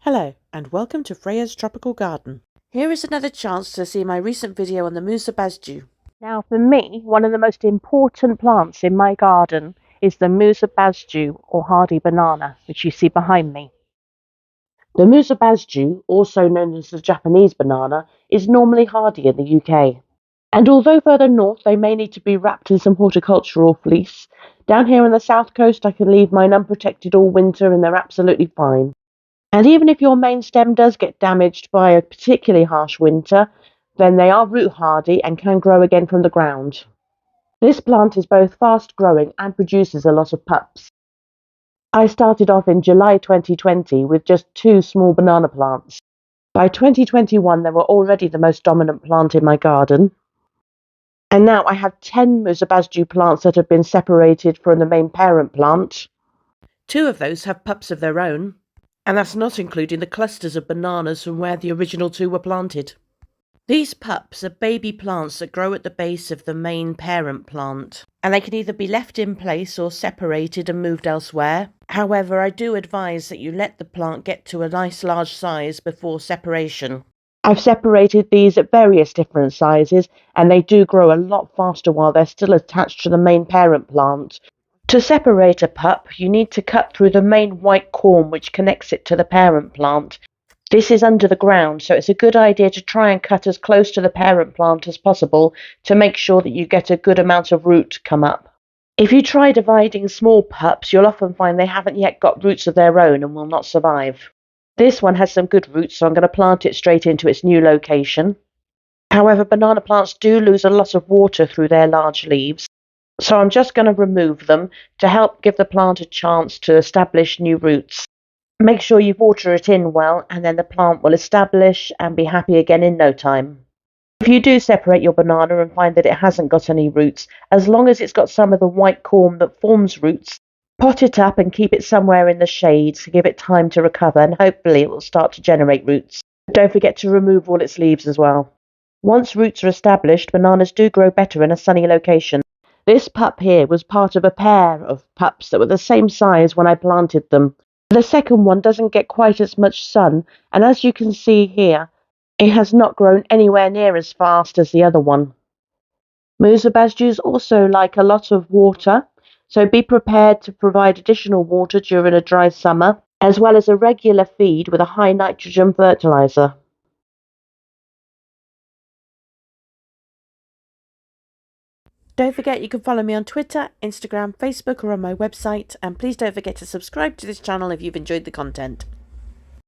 Hello and welcome to Freya's Tropical Garden. Here is another chance to see my recent video on the Musa Basjoo. Now for me, one of the most important plants in my garden is the Musa Basjoo or hardy banana, which you see behind me. The Musa Basjoo, also known as the Japanese banana, is normally hardy in the UK. And although further north they may need to be wrapped in some horticultural fleece, down here on the south coast I can leave mine unprotected all winter and they're absolutely fine. And even if your main stem does get damaged by a particularly harsh winter, then they are root hardy and can grow again from the ground. This plant is both fast growing and produces a lot of pups. I started off in July 2020 with just 2 small banana plants. By 2021 they were already the most dominant plant in my garden. And now I have 10 Musa Basjoo plants that have been separated from the main parent plant. 2 of those have pups of their own. And that's not including the clusters of bananas from where the original 2 were planted. These pups are baby plants that grow at the base of the main parent plant, and they can either be left in place or separated and moved elsewhere. However, I do advise that you let the plant get to a nice large size before separation. I've separated these at various different sizes, and they do grow a lot faster while they're still attached to the main parent plant. To separate a pup, you need to cut through the main white corm which connects it to the parent plant. This is under the ground, so it's a good idea to try and cut as close to the parent plant as possible to make sure that you get a good amount of root come up. If you try dividing small pups, you'll often find they haven't yet got roots of their own and will not survive. This one has some good roots, so I'm going to plant it straight into its new location. However, banana plants do lose a lot of water through their large leaves. So I'm just going to remove them to help give the plant a chance to establish new roots. Make sure you water it in well, and then the plant will establish and be happy again in no time. If you do separate your banana and find that it hasn't got any roots, as long as it's got some of the white corm that forms roots, pot it up and keep it somewhere in the shade to give it time to recover, and hopefully it will start to generate roots. Don't forget to remove all its leaves as well. Once roots are established, bananas do grow better in a sunny location. This pup here was part of a pair of pups that were the same size when I planted them. The second one doesn't get quite as much sun, and as you can see here, it has not grown anywhere near as fast as the other one. Musa Basjoos also like a lot of water, so be prepared to provide additional water during a dry summer, as well as a regular feed with a high nitrogen fertilizer. Don't forget you can follow me on Twitter, Instagram, Facebook or on my website, and please don't forget to subscribe to this channel if you've enjoyed the content.